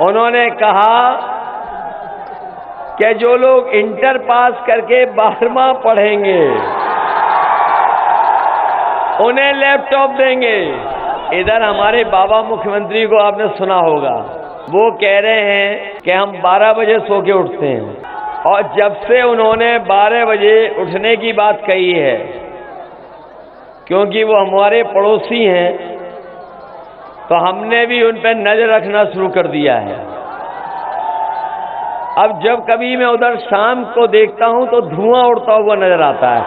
उन्होंने कहा कि जो लोग इंटर पास करके 12वां पढ़ेंगे उन्हें लैपटॉप देंगे। इधर हमारे बाबा मुख्यमंत्री को आपने सुना होगा, वो कह रहे हैं कि हम 12 बजे सो के उठते हैं, और जब से उन्होंने 12 बजे उठने की बात कही है, क्योंकि वो हमारे पड़ोसी हैं, तो हमने भी उन पर नजर रखना शुरू कर दिया है। अब जब कभी मैं उधर शाम को देखता हूं तो धुआं उड़ता हुआ नजर आता है।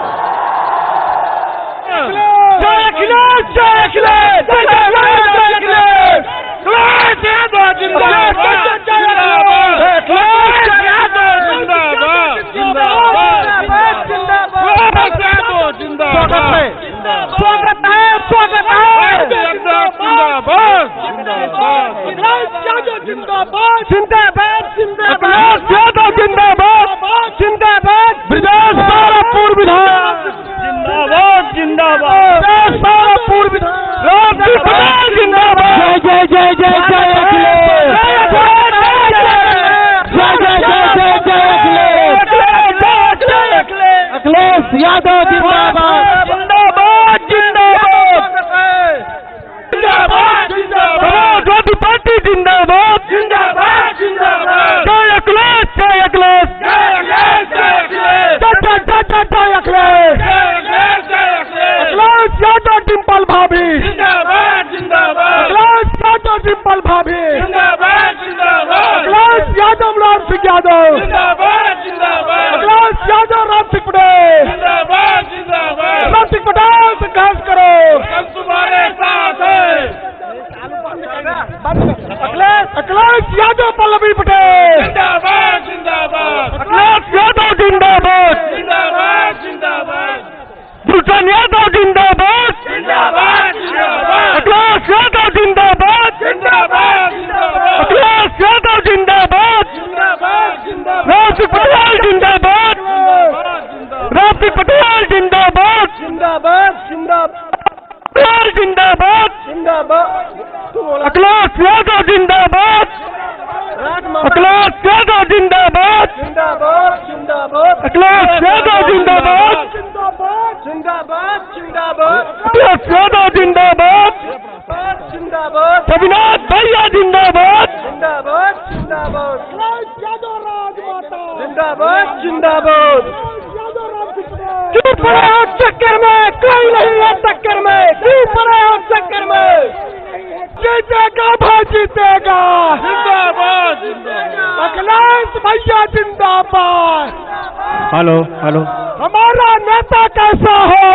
हेलो हेलो, हमारा नेता कैसा हो,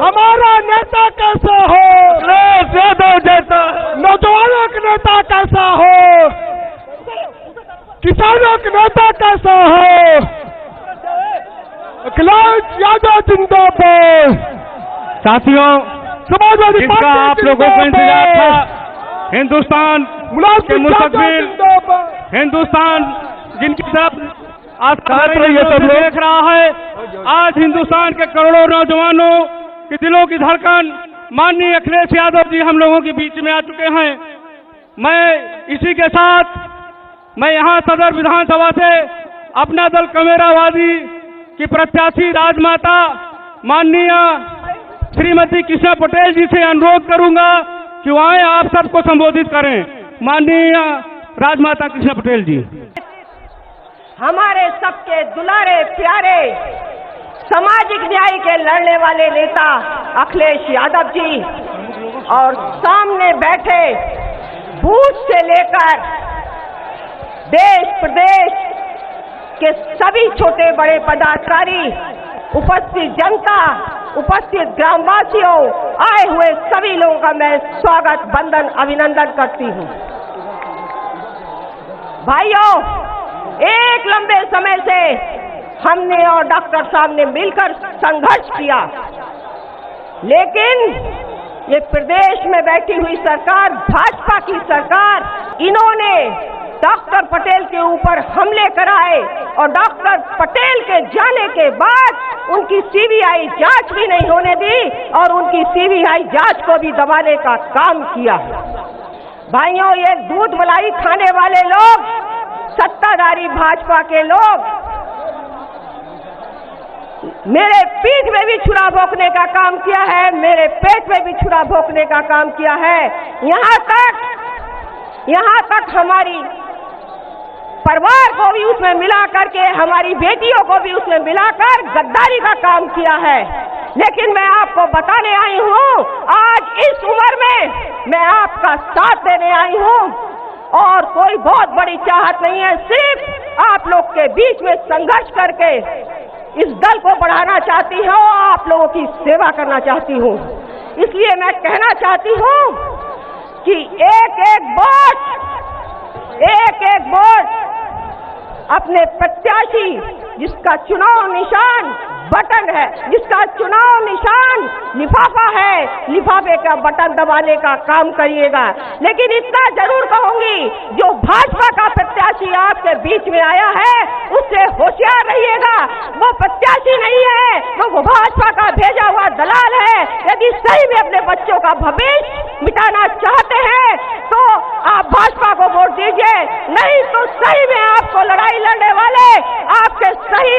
हमारा नेता कैसा हो, नौजवानों का नेता कैसा हो, किसानों का नेता कैसा हो, अखिलेश यादव जिंदाबाद। साथियों, समाजवादी जिसका आप लोगों को इंतजार था, हिंदुस्तान के मुस्तकबिल, हिंदुस्तान जिनकी तरफ आज ये सब देख रहा है, आज हिंदुस्तान के करोड़ों नौजवानों के दिलों की धड़कन माननीय अखिलेश यादव जी हम लोगों के बीच में आ चुके हैं। मैं इसी के साथ मैं यहाँ सदर विधानसभा से अपना दल कमेरावादी की प्रत्याशी राजमाता माननीय श्रीमती किशा पटेल जी से अनुरोध करूंगा कि वो आए आप सबको संबोधित करें। माननीय राजमाता किशा पटेल जी। हमारे सबके दुलारे प्यारे सामाजिक न्याय के लड़ने वाले नेता अखिलेश यादव जी और सामने बैठे बूथ से लेकर देश प्रदेश के सभी छोटे बड़े पदाधिकारी, उपस्थित जनता, उपस्थित ग्रामवासियों, आए हुए सभी लोगों का मैं स्वागत, वंदन, अभिनंदन करती हूँ। भाइयों, एक लंबे समय से हमने और डॉक्टर साहब ने मिलकर संघर्ष किया, लेकिन ये प्रदेश में बैठी हुई सरकार, भाजपा की सरकार, इन्होंने डॉक्टर पटेल के ऊपर हमले कराए और डॉक्टर पटेल के जाने के बाद उनकी सीबीआई जांच भी नहीं होने दी और उनकी सीबीआई जांच को भी दबाने का काम किया। भाइयों, ये दूध मलाई खाने वाले लोग, सत्ताधारी भाजपा के लोग मेरे पीठ में भी छुरा भोंकने का काम किया है, मेरे पेट में भी छुरा भोंकने का काम किया है। यहाँ तक हमारी परिवार को भी उसमें मिला करके, हमारी बेटियों को भी उसमें मिलाकर गद्दारी का काम किया है। लेकिन मैं आपको बताने आई हूँ, आज इस उम्र में मैं आपका साथ देने आई हूँ और कोई बहुत बड़ी चाहत नहीं है, सिर्फ आप लोग के बीच में संघर्ष करके इस दल को बढ़ाना चाहती हूँ, आप लोगों की सेवा करना चाहती हूँ। इसलिए मैं कहना चाहती हूँ कि एक एक वोट अपने प्रत्याशी, जिसका चुनाव निशान बटन है, जिसका चुनाव निशान लिफाफा है, लिफाफे का बटन दबाने का काम करिएगा। लेकिन इतना जरूर कहूंगी, जो भाजपा का प्रत्याशी आपके बीच में आया है, उससे होशियार रहिएगा। वो प्रत्याशी नहीं है, वो भाजपा का भेजा हुआ दलाल है। यदि सही में अपने बच्चों का भविष्य मिटाना चाहते हैं तो आप भाजपा को वोट दीजिए, नहीं तो सही में आपको लड़ाई लड़ने वाले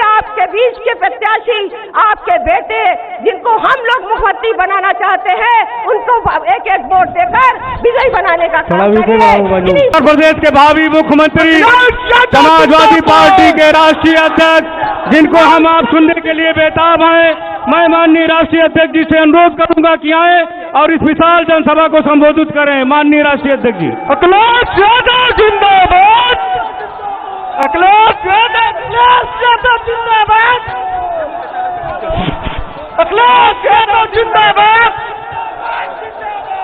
आपके बीच के प्रत्याशी, आपके बेटे, जिनको हम लोग मुख्यमंत्री बनाना चाहते हैं, उनको एक एक वोट देकर विजयी बनाने का काम करिए। उत्तर प्रदेश के भावी मुख्यमंत्री, समाजवादी पार्टी के राष्ट्रीय अध्यक्ष, जिनको हम आप सुनने के लिए बेताब हैं, मैं माननीय राष्ट्रीय अध्यक्ष जी से अनुरोध करूंगा कि आए और इस विशाल जनसभा को संबोधित करें। माननीय राष्ट्रीय अध्यक्ष जी। अखिलेश यादव जिंदाबाद, अखिलेश यादव जिंदाबाद, अखिलेश यादव जिंदाबाद,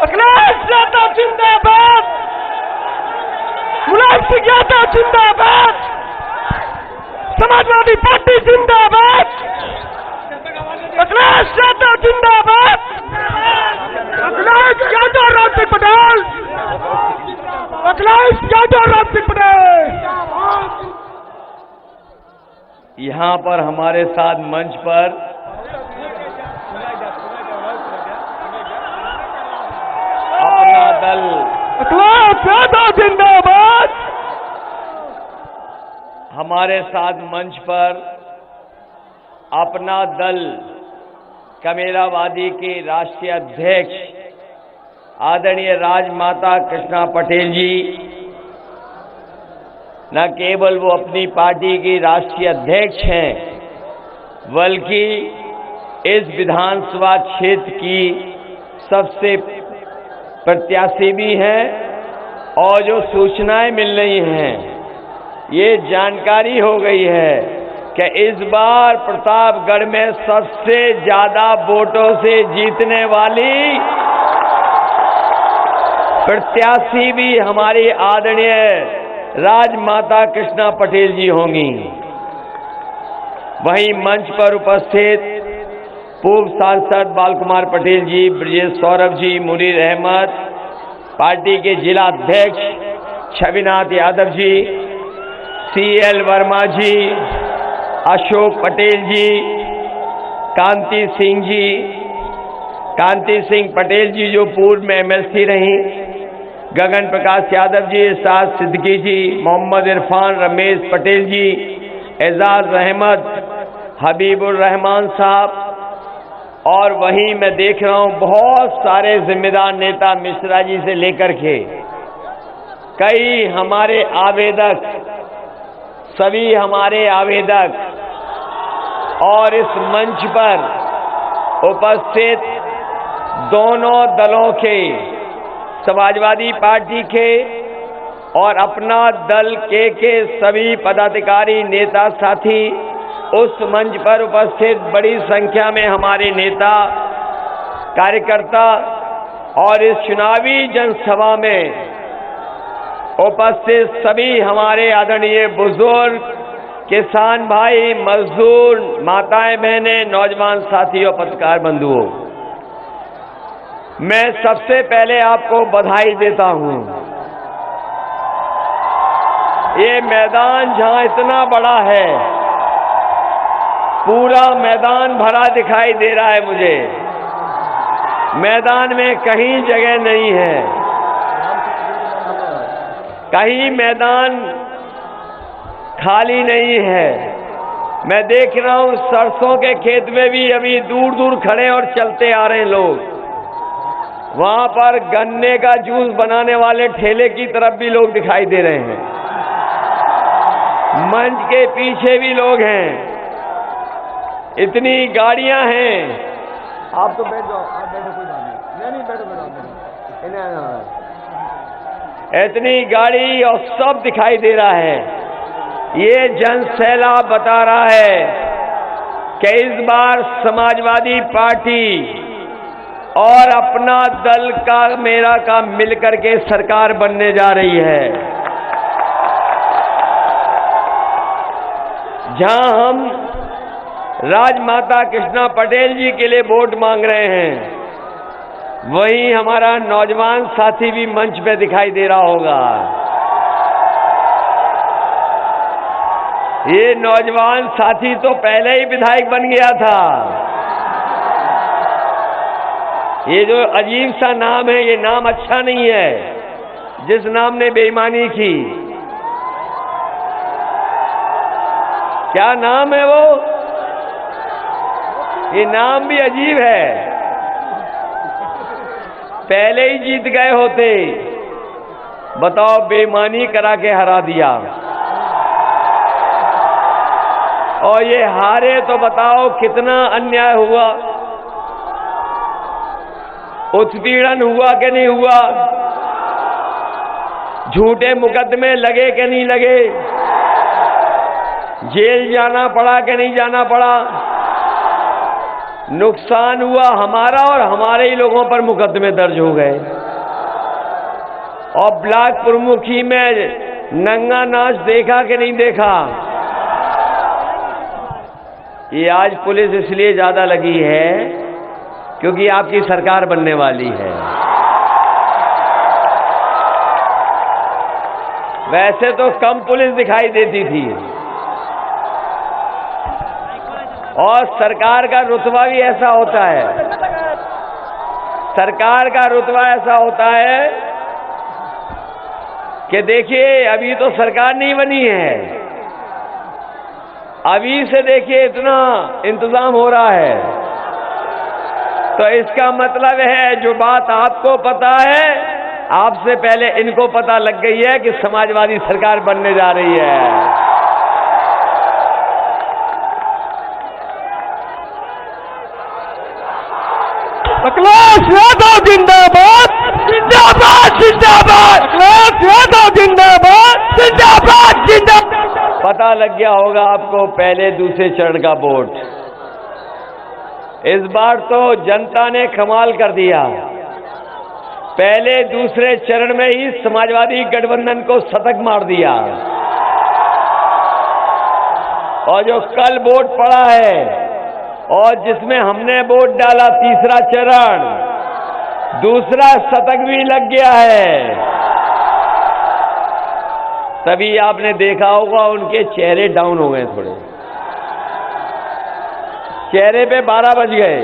अखिलेश यादव जिंदाबाद, मुलायम सिंह यादव जिंदाबाद, समाजवादी पार्टी जिंदाबाद, अखिलेश यादव जिंदाबाद, अखिलेश यादव राम सिंह पटेल, अखिलेश यादव राम सिंह पटेल। यहाँ पर हमारे साथ मंच पर अपना दल अखिलेश यादव जिंदाबाद, हमारे साथ मंच पर अपना दल कमेरावादी के राष्ट्रीय अध्यक्ष आदरणीय राजमाता कृष्णा पटेल जी, न केवल वो अपनी पार्टी की राष्ट्रीय अध्यक्ष हैं, बल्कि इस विधानसभा क्षेत्र की सबसे प्रत्याशी भी हैं। और जो सूचनाएं मिल रही हैं, ये जानकारी हो गई है कि इस बार प्रतापगढ़ में सबसे ज्यादा वोटों से जीतने वाली प्रत्याशी भी हमारी आदरणीय राजमाता कृष्णा पटेल जी होंगी। वहीं मंच पर उपस्थित पूर्व सांसद बाल कुमार पटेल जी, ब्रजेश सौरभ जी, मुनीर अहमद, पार्टी के जिला अध्यक्ष छविनाथ यादव जी, CL वर्मा जी, अशोक पटेल जी, कांति सिंह पटेल जी जो पूर्व में MLC रहीं, गगन प्रकाश यादव जी, एजाज सिद्दीकी जी, मोहम्मद इरफान, रमेश पटेल जी, एजाज अहमद, हबीबुर रहमान साहब, और वहीं मैं देख रहा हूं बहुत सारे जिम्मेदार नेता मिश्रा जी से लेकर के कई हमारे आवेदक, सभी हमारे आवेदक और इस मंच पर उपस्थित दोनों दलों के, समाजवादी पार्टी के और अपना दल के सभी पदाधिकारी, नेता, साथी, उस मंच पर उपस्थित बड़ी संख्या में हमारे नेता, कार्यकर्ता और इस चुनावी जनसभा में उपस्थित सभी हमारे आदरणीय बुजुर्ग, किसान भाई, मजदूर, माताएं, बहनें, नौजवान साथियों, पत्रकार बंधुओं, मैं सबसे पहले आपको बधाई देता हूं। ये मैदान जहां इतना बड़ा है, पूरा मैदान भरा दिखाई दे रहा है मुझे, मैदान में कहीं जगह नहीं है। कहीं मैदान खाली नहीं है। मैं देख रहा हूं सरसों के खेत में भी अभी दूर दूर खड़े और चलते आ रहे हैं लोग। वहां पर गन्ने का जूस बनाने वाले ठेले की तरफ भी लोग दिखाई दे रहे हैं। मंच के पीछे भी लोग हैं। इतनी गाड़ियां हैं। आप तो बैठ जाओ, आप बैठो, कोई बात नहीं। नहीं बैठो इतनी गाड़ी और सब दिखाई दे रहा है। ये जन सैलाब बता रहा है कि इस बार समाजवादी पार्टी और अपना दल का मेरा का मिलकर के सरकार बनने जा रही है। जहां हम राजमाता कृष्णा पटेल जी के लिए वोट मांग रहे हैं, वहीं हमारा नौजवान साथी भी मंच पे दिखाई दे रहा होगा। ये नौजवान साथी तो पहले ही विधायक बन गया था। ये जो अजीब सा नाम है, ये नाम अच्छा नहीं है। जिस नाम ने बेईमानी की, क्या नाम है वो? ये नाम भी अजीब है। पहले ही जीत गए होते, बताओ, बेईमानी करा के हरा दिया। और ये हारे तो बताओ कितना अन्याय हुआ, उत्पीड़न हुआ कि नहीं हुआ, झूठे मुकदमे लगे कि नहीं लगे, जेल जाना पड़ा कि नहीं जाना पड़ा, नुकसान हुआ हमारा और हमारे ही लोगों पर मुकदमे दर्ज हो गए। और ब्लॉक प्रमुखी में नंगा नाच देखा कि नहीं देखा? ये आज पुलिस इसलिए ज्यादा लगी है क्योंकि आपकी सरकार बनने वाली है। वैसे तो कम पुलिस दिखाई देती थी। और सरकार का रुतबा भी ऐसा होता है, सरकार का रुतबा ऐसा होता है कि देखिए अभी तो सरकार नहीं बनी है, अभी से देखिए इतना इंतजाम हो रहा है। तो इसका मतलब है जो बात आपको पता है, आपसे पहले इनको पता लग गई है कि समाजवादी सरकार बनने जा रही है। अखिलेश यादव जिंदाबाद, जिंदाबाद, जिंदाबाद। अखिलेश यादव जिंदाबाद, जिंदाबाद, जिंदाबाद। पता लग गया होगा आपको पहले दूसरे चरण का वोट। इस बार तो जनता ने कमाल कर दिया। पहले दूसरे चरण में ही समाजवादी गठबंधन को शतक मार दिया। और जो कल वोट पड़ा है और जिसमें हमने वोट डाला, तीसरा चरण, दूसरा शतक भी लग गया है। तभी आपने देखा होगा उनके चेहरे डाउन हो गए, थोड़े चेहरे पे 12 बज गए।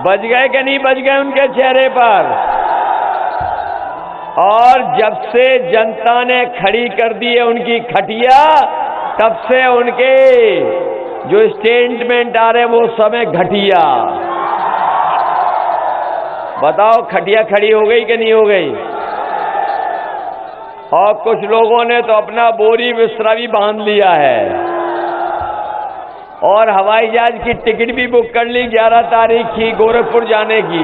बज गए कि नहीं बज गए उनके चेहरे पर? और जब से जनता ने खड़ी कर दी है उनकी खटिया, तब से उनके जो स्टेटमेंट आ रहे वो समय घटिया। बताओ खटिया खड़ी हो गई कि नहीं हो गई? और कुछ लोगों ने तो अपना बोरी बिस्तरा भी बांध लिया है और हवाई जहाज की टिकट भी बुक कर ली 11 तारीख की गोरखपुर जाने की।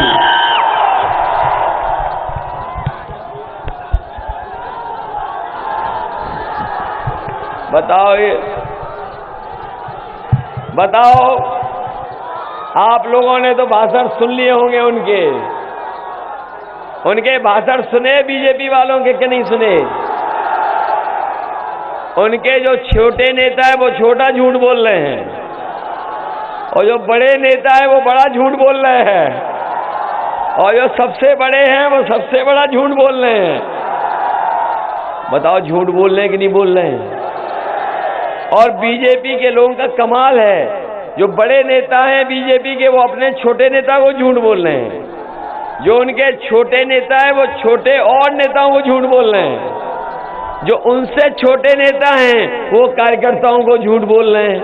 बताओ आप लोगों ने तो भाषण सुन लिए होंगे उनके भाषण सुने बीजेपी वालों के कि नहीं सुने? उनके जो छोटे नेता है वो छोटा झूठ बोल रहे हैं और जो बड़े नेता है वो बड़ा झूठ बोल रहे हैं और जो सबसे बड़े हैं वो सबसे बड़ा झूठ बोल रहे हैं। बताओ झूठ बोल रहे हैं कि नहीं बोल रहे हैं? और बीजेपी के लोगों का कमाल है, जो बड़े नेता हैं बीजेपी के वो अपने छोटे नेता को झूठ बोल रहे हैं जो उनके छोटे नेता है वो छोटे और नेताओं को झूठ बोल रहे हैं, जो उनसे छोटे नेता हैं वो कार्यकर्ताओं को झूठ बोल रहे हैं।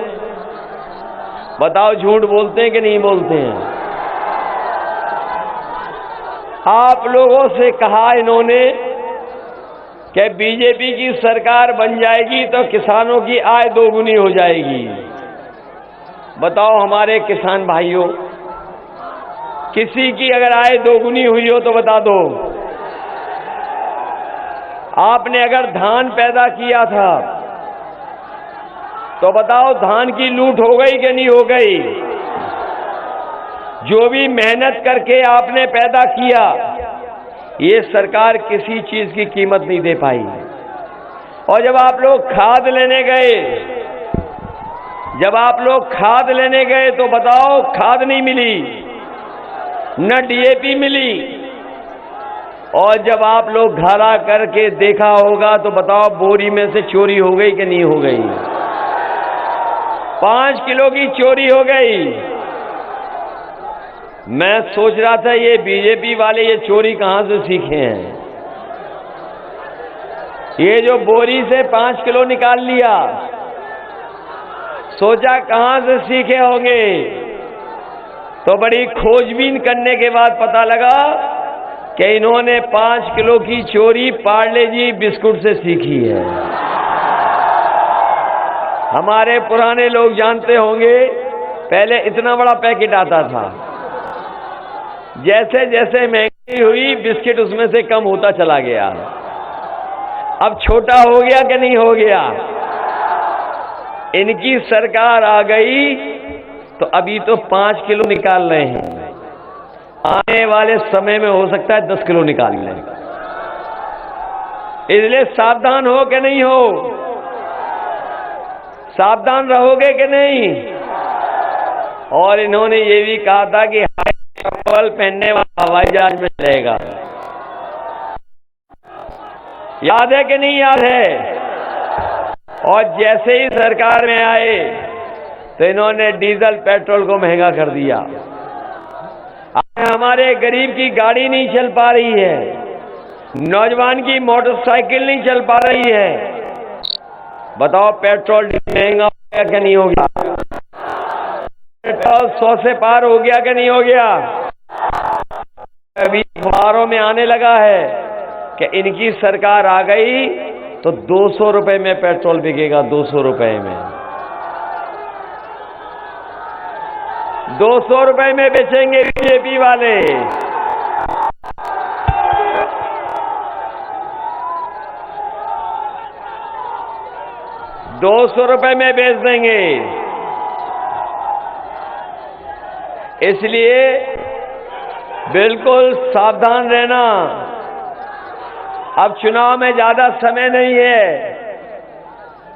बताओ झूठ बोलते हैं कि नहीं बोलते हैं? आप लोगों से कहा इन्होंने कि बीजेपी की सरकार बन जाएगी तो किसानों की आय दोगुनी हो जाएगी। बताओ हमारे किसान भाइयों, किसी की अगर आय दोगुनी हुई हो तो बता दो। आपने अगर धान पैदा किया था तो बताओ धान की लूट हो गई कि नहीं हो गई? जो भी मेहनत करके आपने पैदा किया, ये सरकार किसी चीज की कीमत नहीं दे पाई। और जब आप लोग खाद लेने गए, तो बताओ खाद नहीं मिली, न डीएपी मिली। और जब आप लोग घरा करके देखा होगा तो बताओ बोरी में से चोरी हो गई कि नहीं हो गई? 5 किलो की चोरी हो गई। मैं सोच रहा था ये बीजेपी वाले ये चोरी कहां से सीखे हैं? ये जो बोरी से 5 किलो निकाल लिया, सोचा कहां से सीखे होंगे? तो बड़ी खोजबीन करने के बाद पता लगा कि इन्होंने 5 किलो की चोरी पार्ले जी बिस्कुट से सीखी है। हमारे पुराने लोग जानते होंगे, पहले इतना बड़ा पैकेट आता था, जैसे जैसे महंगाई हुई बिस्किट उसमें से कम होता चला गया। अब छोटा हो गया कि नहीं हो गया? इनकी सरकार आ गई तो अभी तो 5 किलो निकाल रहे हैं, आने वाले समय में हो सकता है 10 किलो निकाल लें। इसलिए सावधान हो कि नहीं हो? सावधान रहोगे कि नहीं? और इन्होंने ये भी कहा था कि हाई चप्पल पहनने वाला हवाई जहाज में चलेगा। याद है कि नहीं याद है? और जैसे ही सरकार में आए तो इन्होंने डीजल पेट्रोल को महंगा कर दिया। हमारे गरीब की गाड़ी नहीं चल पा रही है, नौजवान की मोटरसाइकिल नहीं चल पा रही है। बताओ पेट्रोल महंगा हो गया कि नहीं हो गया? पेट्रोल 100 से पार हो गया कि नहीं हो गया? अभी अखबारों में आने लगा है कि इनकी सरकार आ गई तो 200 रुपए में पेट्रोल बिकेगा। 200 रुपए में 200 रुपए में बेचेंगे बीजेपी वाले। ₹200 में बेच देंगे। इसलिए बिल्कुल सावधान रहना। अब चुनाव में ज्यादा समय नहीं है,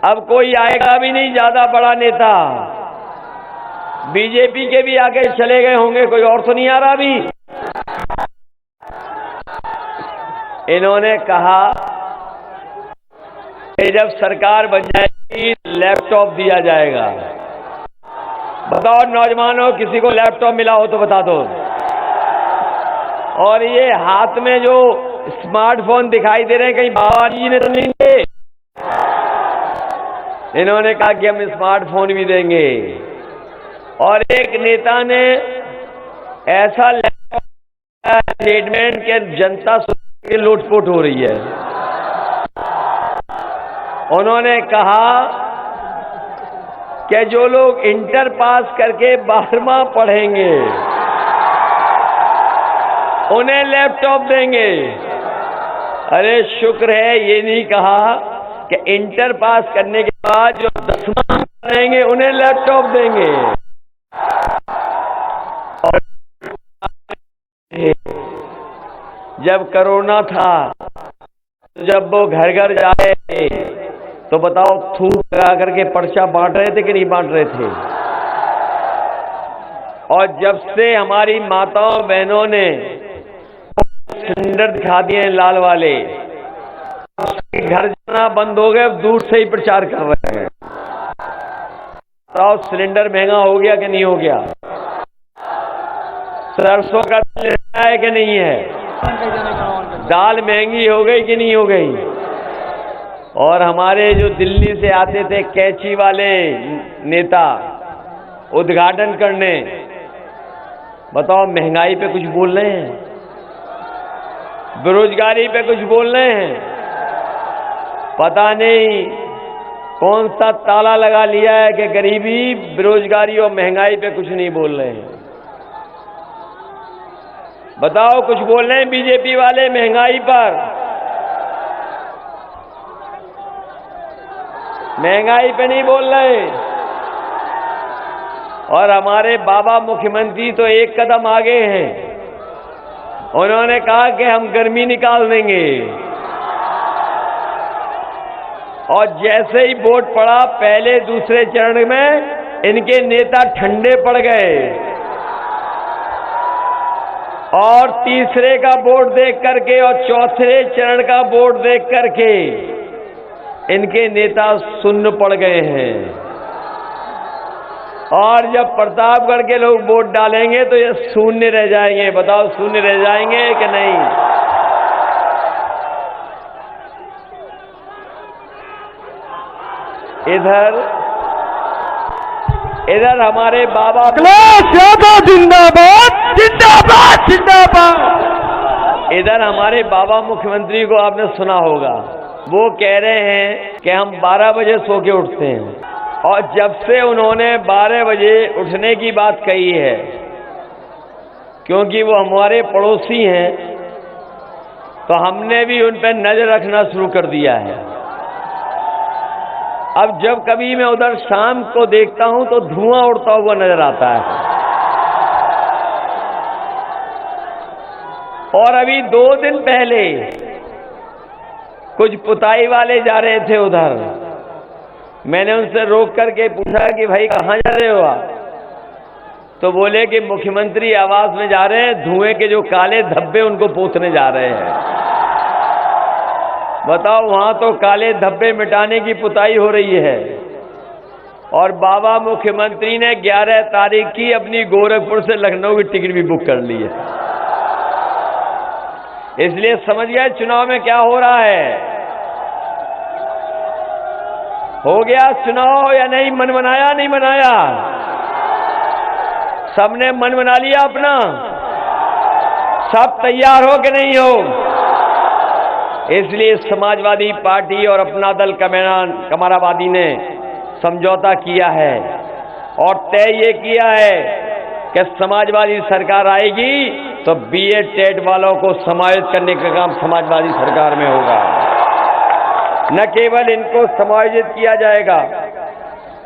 अब कोई आएगा भी नहीं ज्यादा बड़ा नेता। बीजेपी के भी आगे चले गए होंगे, कोई और तो नहीं आ रहा अभी। इन्होंने कहा कि जब सरकार बन जाएगी लैपटॉप दिया जाएगा। बताओ नौजवानों, किसी को लैपटॉप मिला हो तो बता दो। और ये हाथ में जो स्मार्टफोन दिखाई दे रहे हैं, कहीं बाबा जी ने तो नहीं दिए? इन्होंने कहा कि हम स्मार्टफोन भी देंगे। और एक नेता ने ऐसा स्टेटमेंट के जनता की लूटपुट हो रही है। उन्होंने कहा कि जो लोग इंटर पास करके 12वां पढ़ेंगे उन्हें लैपटॉप देंगे। अरे शुक्र है ये नहीं कहा कि इंटर पास करने के बाद जो 10वां पढ़ेंगे उन्हें लैपटॉप देंगे। और जब कोरोना था, जब वो घर घर जा रहे थे तो बताओ थूक लगा करके पर्चा बांट रहे थे कि नहीं बांट रहे थे? और जब से हमारी माताओं बहनों ने सिलेंडर दिखा दिए लाल वाले, घर जाना बंद हो गए, दूर से ही प्रचार कर रहे हैं। बताओ सिलेंडर महंगा हो गया कि नहीं हो गया? सरसों का है कि नहीं है? दाल महंगी हो गई कि नहीं हो गई? और हमारे जो दिल्ली से आते थे कैंची वाले नेता उद्घाटन करने, बताओ महंगाई पे कुछ बोल रहे हैं? बेरोजगारी पे कुछ बोल रहे हैं? पता नहीं कौन सा ताला लगा लिया है कि गरीबी, बेरोजगारी और महंगाई पे कुछ नहीं बोल रहे हैं। बताओ, कुछ बोल रहे हैं बीजेपी वाले महंगाई पर? महंगाई पे नहीं बोल रहे। और हमारे बाबा मुख्यमंत्री तो एक कदम आगे हैं। उन्होंने कहा कि हम गर्मी निकाल देंगे, और जैसे ही वोट पड़ा पहले दूसरे चरण में इनके नेता ठंडे पड़ गए, और तीसरे का वोट देख करके और चौथे चरण का वोट देख करके इनके नेता सुन्न पड़ गए हैं। और जब प्रतापगढ़ के लोग वोट डालेंगे तो ये शून्य रह जाएंगे। बताओ, शून्य रह जाएंगे कि नहीं? इधर हमारे बाबा अखिलेश यादव जिंदाबाद जिंदाबाद जिंदाबाद। इधर हमारे बाबा मुख्यमंत्री को आपने सुना होगा, वो कह रहे हैं कि हम 12 बजे सो के उठते हैं। और जब से उन्होंने 12 बजे उठने की बात कही है, क्योंकि वो हमारे पड़ोसी हैं, तो हमने भी उन पर नजर रखना शुरू कर दिया है। अब जब कभी मैं उधर शाम को देखता हूं तो धुआं उड़ता हुआ नजर आता है। और अभी 2 दिन पहले कुछ पुताई वाले जा रहे थे उधर, मैंने उनसे रोक करके पूछा कि भाई कहाँ जा रहे हो आप? तो बोले कि मुख्यमंत्री आवास में जा रहे हैं, धुएं के जो काले धब्बे उनको पोंछने जा रहे हैं। बताओ, वहां तो काले धब्बे मिटाने की पुताई हो रही है। और बाबा मुख्यमंत्री ने 11 तारीख की अपनी गोरखपुर से लखनऊ की टिकट भी बुक कर ली है। इसलिए समझ गए चुनाव में क्या हो रहा है। हो गया चुनाव या नहीं? मन बनाया नहीं बनाया? सबने मन बना लिया अपना? सब तैयार हो कि नहीं हो? इसलिए समाजवादी पार्टी और अपना दल कमरावादी ने समझौता किया है और तय ये किया है कि समाजवादी सरकार आएगी तो बीएड टेट वालों को समायोजित करने का काम समाजवादी सरकार में होगा। न केवल इनको समायोजित किया जाएगा,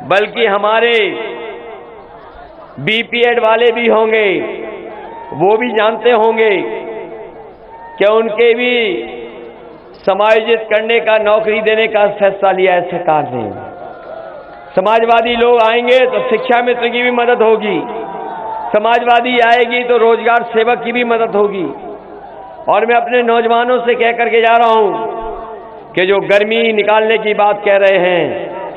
बल्कि हमारे बीपीएड वाले भी होंगे, वो भी जानते होंगे कि उनके भी समायोजित करने का, नौकरी देने का फैसला लिया है सरकार ने। समाजवादी लोग आएंगे तो शिक्षा मित्र की भी मदद होगी, समाजवादी आएगी तो रोजगार सेवक की भी मदद होगी। और मैं अपने नौजवानों से कह करके जा रहा हूं कि जो गर्मी निकालने की बात कह रहे हैं,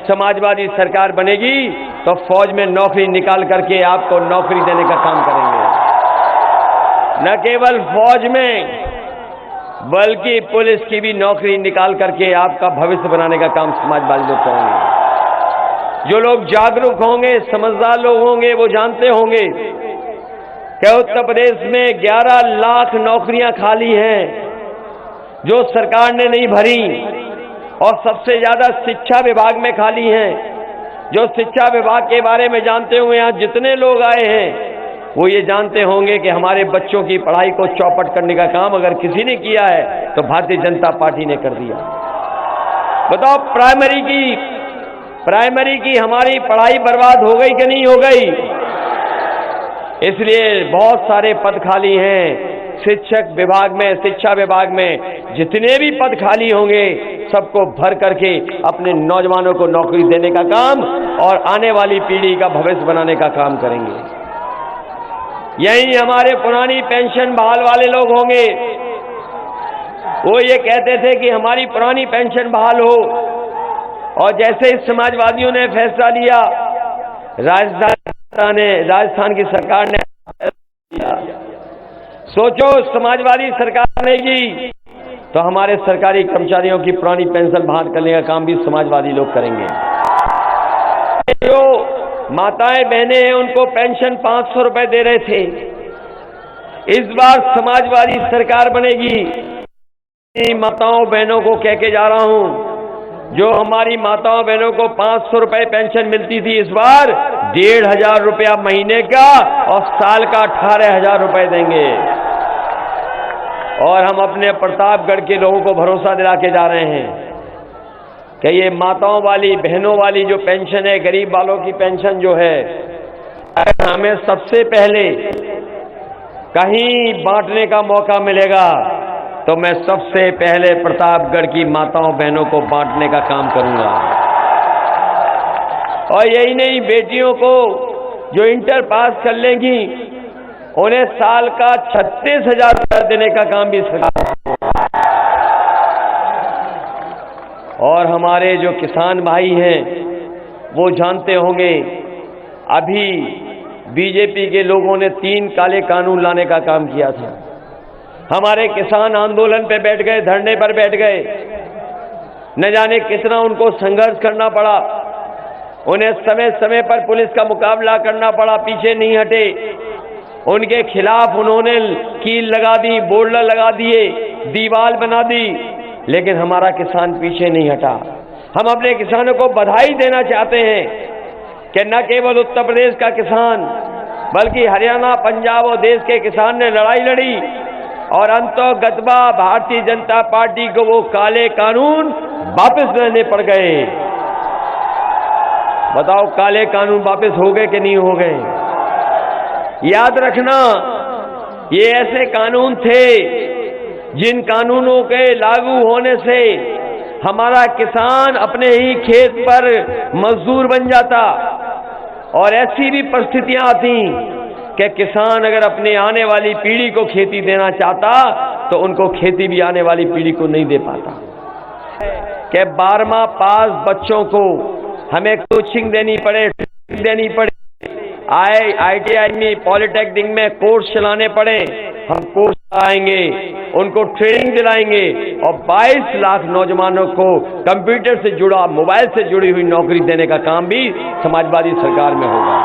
समाजवादी सरकार बनेगी तो फौज में नौकरी निकाल करके आपको नौकरी देने का काम करेंगे। न केवल फौज में, बल्कि पुलिस की भी नौकरी निकाल करके आपका भविष्य बनाने का काम समाजवादी लोग करेंगे। जो लोग जागरूक होंगे, समझदार लोग होंगे, वो जानते होंगे कि उत्तर प्रदेश में 11 लाख नौकरियां खाली हैं जो सरकार ने नहीं भरी, और सबसे ज्यादा शिक्षा विभाग में खाली हैं। जो शिक्षा विभाग के बारे में जानते हुए यहाँ जितने लोग आए हैं, वो ये जानते होंगे कि हमारे बच्चों की पढ़ाई को चौपट करने का काम अगर किसी ने किया है तो भारतीय जनता पार्टी ने कर दिया। बताओ, प्राइमरी की हमारी पढ़ाई बर्बाद हो गई कि नहीं हो गई? इसलिए बहुत सारे पद खाली हैं। शिक्षक विभाग में, शिक्षा विभाग में जितने भी पद खाली होंगे सबको भर करके अपने नौजवानों को नौकरी देने का काम और आने वाली पीढ़ी का भविष्य बनाने का काम करेंगे। यही हमारे पुरानी पेंशन बहाल वाले लोग होंगे, वो ये कहते थे कि हमारी पुरानी पेंशन बहाल हो, और जैसे ही समाजवादियों ने फैसला लिया, राजस्थान की सरकार ने सोचो समाजवादी सरकार बनेगी तो हमारे सरकारी कर्मचारियों की पुरानी पेंशन बहाल करने का काम भी समाजवादी लोग करेंगे। जो माताएं बहनें हैं उनको पेंशन 500 रुपए दे रहे थे, इस बार समाजवादी सरकार बनेगी। माताओं बहनों को कह के जा रहा हूं, जो हमारी माताओं बहनों को 500 रुपए पेंशन मिलती थी, इस बार 1500 रुपया महीने का और साल का 18,000 रुपए देंगे। और हम अपने प्रतापगढ़ के लोगों को भरोसा दिला के जा रहे हैं कि ये माताओं वाली बहनों वाली जो पेंशन है, गरीब वालों की पेंशन जो है, हमें सबसे पहले कहीं बांटने का मौका मिलेगा तो मैं सबसे पहले प्रतापगढ़ की माताओं बहनों को बांटने का काम करूंगा। और यही नहीं, बेटियों को जो इंटर पास कर लेंगी उन्हें साल का 36,000 रुपया देने का काम भी सरकार। और हमारे जो किसान भाई हैं वो जानते होंगे, अभी बीजेपी के लोगों ने 3 काले कानून लाने का काम किया था। हमारे किसान आंदोलन पे बैठ गए, धरने पर बैठ गए, न जाने कितना उनको संघर्ष करना पड़ा, उन्हें समय समय पर पुलिस का मुकाबला करना पड़ा, पीछे नहीं हटे। उनके खिलाफ उन्होंने कील लगा दी, बोर्डर लगा दिए, दीवार बना दी, लेकिन हमारा किसान पीछे नहीं हटा। हम अपने किसानों को बधाई देना चाहते हैं कि न केवल उत्तर प्रदेश का किसान बल्कि हरियाणा, पंजाब और देश के किसान ने लड़ाई लड़ी और अंततः भारतीय जनता पार्टी को वो काले कानून वापस लेने पड़ गए। बताओ, काले कानून वापस हो गए कि नहीं हो गए? याद रखना, ये ऐसे कानून थे जिन कानूनों के लागू होने से हमारा किसान अपने ही खेत पर मजदूर बन जाता। और ऐसी भी परिस्थितियां आती कि किसान अगर अपने आने वाली पीढ़ी को खेती देना चाहता तो उनको खेती भी आने वाली पीढ़ी को नहीं दे पाता। कि 12वां पास बच्चों को हमें कोचिंग देनी पड़े, ITI में, पॉलिटेक्निक में कोर्स चलाने पड़े, हम कोर्स चलाएंगे, उनको ट्रेनिंग दिलाएंगे और 22 लाख नौजवानों को कंप्यूटर से जुड़ा, मोबाइल से जुड़ी हुई नौकरी देने का काम भी समाजवादी सरकार में होगा।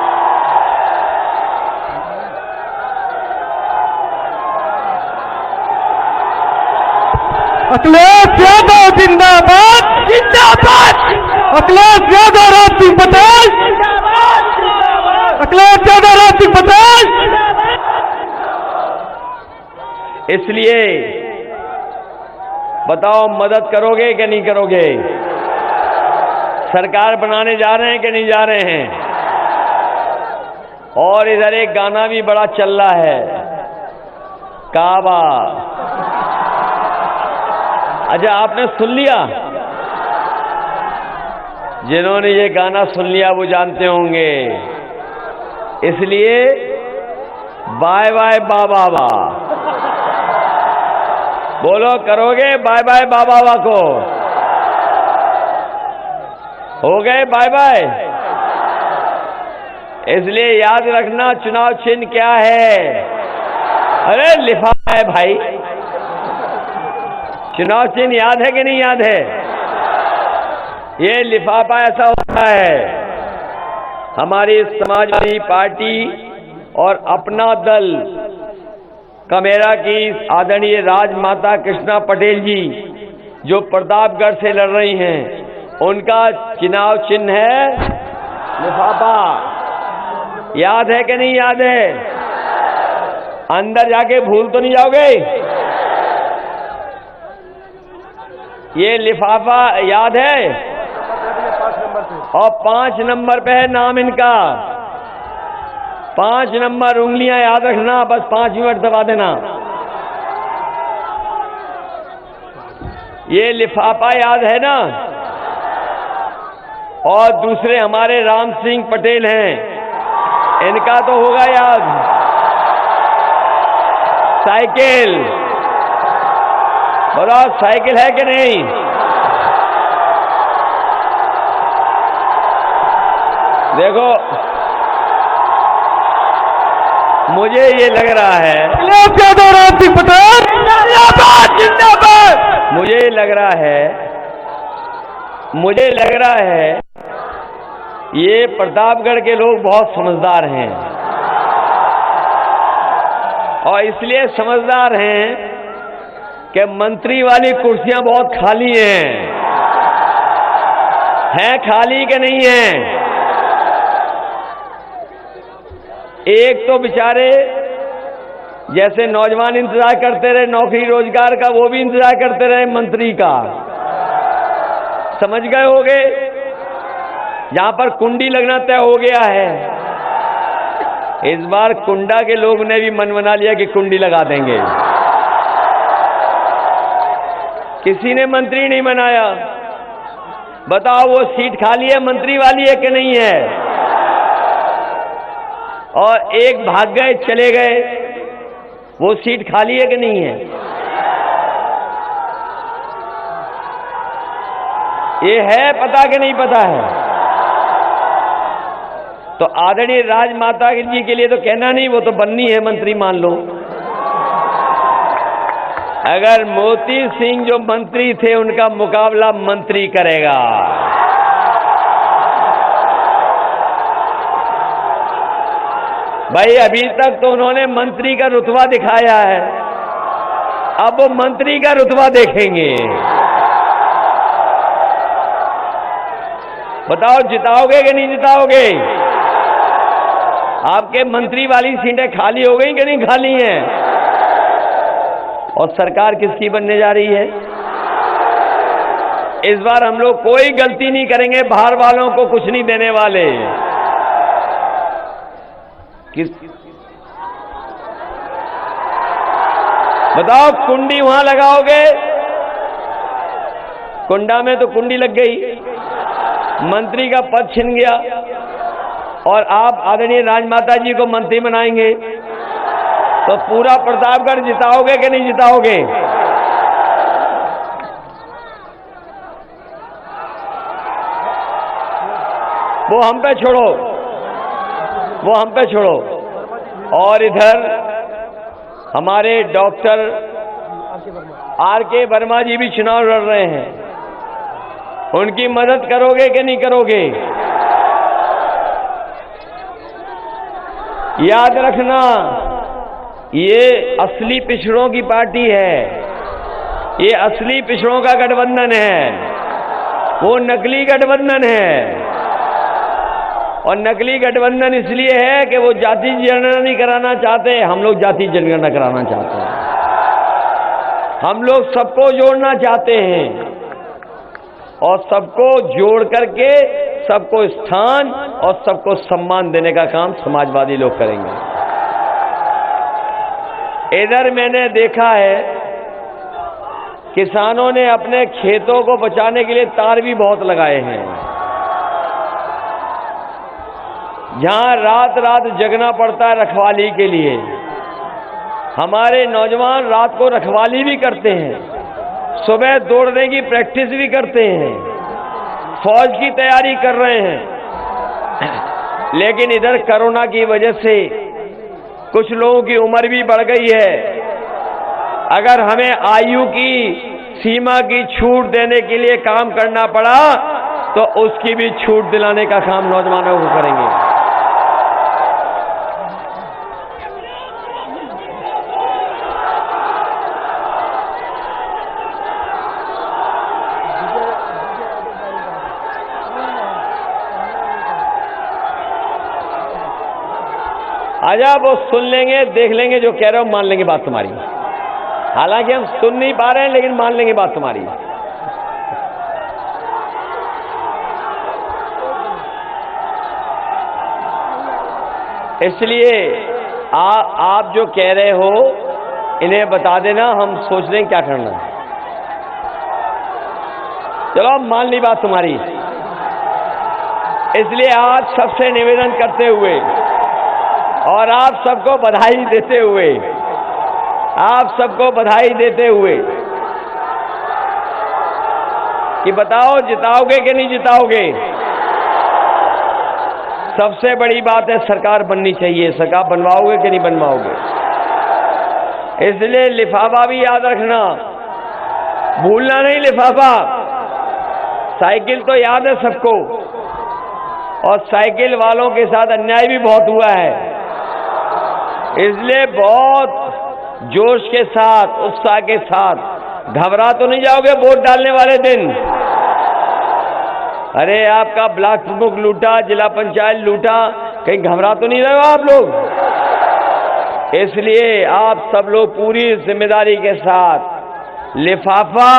अखिलेश यादव जिंदाबाद, जिंदाबाद। अखिलेश यादव, राज सिंह पटेल, अखिलेश यादव, राज सिंह पटेल। इसलिए बताओ, मदद करोगे कि नहीं करोगे? सरकार बनाने जा रहे हैं कि नहीं जा रहे हैं? और इधर एक गाना भी बड़ा चल रहा है, काबा। अच्छा, आपने सुन लिया? जिन्होंने ये गाना सुन लिया वो जानते होंगे। इसलिए बाय बाय बाबा, बोलो, करोगे बाय बाय बाबा को? हो गए बाय बाय? इसलिए याद रखना, चुनाव चिन्ह क्या है? अरे लिफाफा है भाई। चुनाव चिन्ह याद है कि नहीं याद है? ये लिफाफा ऐसा होता है। हमारी समाजवादी पार्टी और अपना दल कमेरा की आदरणीय राजमाता कृष्णा पटेल जी जो प्रतापगढ़ से लड़ रही हैं, उनका चुनाव चिन्ह है लिफाफा। याद है कि नहीं याद है? अंदर जाके भूल तो नहीं जाओगे? ये लिफाफा याद है? और 5 नंबर पे है नाम इनका। 5 नंबर उंगलियां याद रखना, बस 5 मिनट दबा देना। ये लिफाफा याद है ना? और दूसरे हमारे राम सिंह पटेल हैं, इनका तो होगा याद, साइकिल। बोलो, साइकिल है कि नहीं? देखो, मुझे ये लग रहा है, अखिलेश यादव राम सिंह पटेल जिंदाबाद जिंदाबाद। मुझे लग रहा है ये प्रतापगढ़ के लोग बहुत समझदार हैं, और इसलिए समझदार हैं कि मंत्री वाली कुर्सियां बहुत खाली हैं खाली कि नहीं हैं? एक तो बेचारे जैसे नौजवान इंतजार करते रहे नौकरी रोजगार का, वो भी इंतजार करते रहे मंत्री का। समझ गए होंगे, जहां पर कुंडी लगना तय हो गया है, इस बार कुंडा के लोग ने भी मन बना लिया कि कुंडी लगा देंगे। किसी ने मंत्री नहीं बनाया। बताओ वो सीट खाली है, मंत्री वाली है कि नहीं है? और एक भाग गए, चले गए, वो सीट खाली है कि नहीं है? ये है पता कि नहीं पता है? तो आदरणीय राजमाता जी के लिए तो कहना नहीं, वो तो बननी है मंत्री, मान लो। अगर मोती सिंह जो मंत्री थे उनका मुकाबला मंत्री करेगा, भाई अभी तक तो उन्होंने मंत्री का रुतबा दिखाया है, अब वो मंत्री का रुतबा देखेंगे। बताओ जिताओगे कि नहीं जिताओगे? आपके मंत्री वाली सीटें खाली हो गई कि नहीं खाली हैं? और सरकार किसकी बनने जा रही है? इस बार हम लोग कोई गलती नहीं करेंगे, बाहर वालों को कुछ नहीं देने वाले। बताओ कुंडी वहां लगाओगे, कुंडा में तो कुंडी लग गई, मंत्री का पद छिन गया, और आप आदरणीय राजमाता जी को मंत्री बनाएंगे तो पूरा प्रतापगढ़ जिताओगे कि नहीं जिताओगे? वो हम पे छोड़ो, वो हम पे छोड़ो। और इधर हमारे डॉक्टर आर.के. वर्मा जी भी चुनाव लड़ रहे हैं, उनकी मदद करोगे कि नहीं करोगे? याद रखना, ये असली पिछड़ों की पार्टी है, ये असली पिछड़ों का गठबंधन है, वो नकली गठबंधन है। और नकली गठबंधन इसलिए है कि वो जाति जनगणना नहीं कराना चाहते, हम लोग जाति जनगणना कराना चाहते हैं। हम लोग सबको जोड़ना चाहते हैं, और सबको जोड़ करके सबको स्थान और सबको सम्मान देने का काम समाजवादी लोग करेंगे। इधर मैंने देखा है किसानों ने अपने खेतों को बचाने के लिए तार भी बहुत लगाए हैं। जहां रात रात जगना पड़ता है रखवाली के लिए, हमारे नौजवान रात को रखवाली भी करते हैं, सुबह दौड़ने की प्रैक्टिस भी करते हैं, फौज की तैयारी कर रहे हैं। लेकिन इधर कोरोना की वजह से कुछ लोगों की उम्र भी बढ़ गई है। अगर हमें आयु की सीमा की छूट देने के लिए काम करना पड़ा तो उसकी भी छूट दिलाने का काम नौजवानों को करेंगे। आजा वो सुन लेंगे, देख लेंगे, जो कह रहे हो मान लेंगे बात तुम्हारी। हालांकि हम सुन नहीं पा रहे हैं, लेकिन मान लेंगे बात तुम्हारी। इसलिए आप जो कह रहे हो इन्हें बता देना, हम सोच लें क्या करना है। चलो मान ली बात तुम्हारी। इसलिए आज सबसे निवेदन करते हुए और आप सबको बधाई देते हुए, आप सबको बधाई देते हुए कि बताओ जिताओगे कि नहीं जिताओगे? सबसे बड़ी बात है सरकार बननी चाहिए। सरकार बनवाओगे कि नहीं बनवाओगे? इसलिए लिफाफा भी याद रखना, भूलना नहीं लिफाफा। साइकिल तो याद है सबको, और साइकिल वालों के साथ अन्याय भी बहुत हुआ है। इसलिए बहुत जोश के साथ, उत्साह के साथ, घबरा तो नहीं जाओगे वोट डालने वाले दिन? अरे आपका ब्लॉक प्रमुख लूटा, जिला पंचायत लूटा, कहीं घबरा तो नहीं रहे हो आप लोग? इसलिए आप सब लोग पूरी जिम्मेदारी के साथ लिफाफा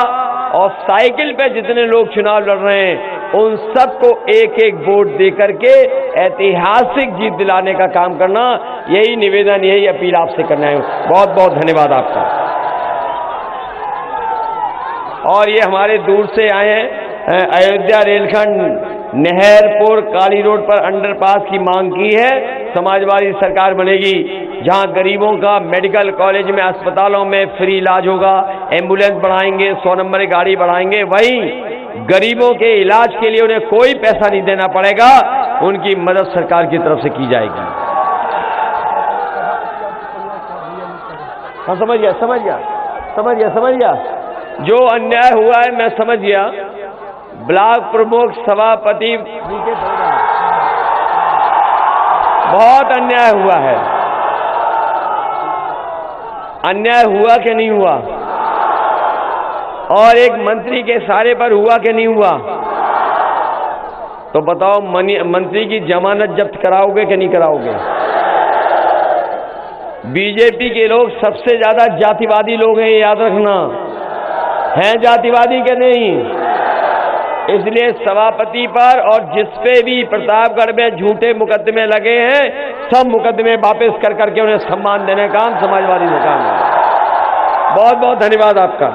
और साइकिल पे जितने लोग चुनाव लड़ रहे हैं उन सबको एक एक वोट दे करके ऐतिहासिक जीत दिलाने का काम करना, यही निवेदन, यही अपील आपसे करना है। बहुत बहुत धन्यवाद आपका। और ये हमारे दूर से आए हैं, अयोध्या रेलखंड नहरपुर काली रोड पर अंडरपास की मांग की है। समाजवादी सरकार बनेगी जहां गरीबों का मेडिकल कॉलेज में, अस्पतालों में फ्री इलाज होगा, एम्बुलेंस बढ़ाएंगे, 100 नंबर की गाड़ी बढ़ाएंगे। वहीं गरीबों के इलाज के लिए उन्हें कोई पैसा नहीं देना पड़ेगा, उनकी मदद सरकार की तरफ से की जाएगी। हाँ, समझ गया, समझ गया, समझ गया, समझ गया। जो अन्याय हुआ है मैं समझ गया। ब्लॉक प्रमुख सभापति बहुत अन्याय हुआ है। अन्याय हुआ कि नहीं हुआ? और एक मंत्री के सारे पर हुआ कि नहीं हुआ? तो बताओ, मंत्री की जमानत जब्त कराओगे कि नहीं कराओगे? बीजेपी के लोग सबसे ज्यादा जातिवादी लोग हैं, याद रखना। हैं जातिवादी के नहीं? इसलिए सभापति पर और जिस पे भी प्रतापगढ़ में झूठे मुकदमे लगे हैं, सब मुकदमे वापस कर करके उन्हें सम्मान देने का काम समाजवादी ने काम है। बहुत बहुत धन्यवाद आपका।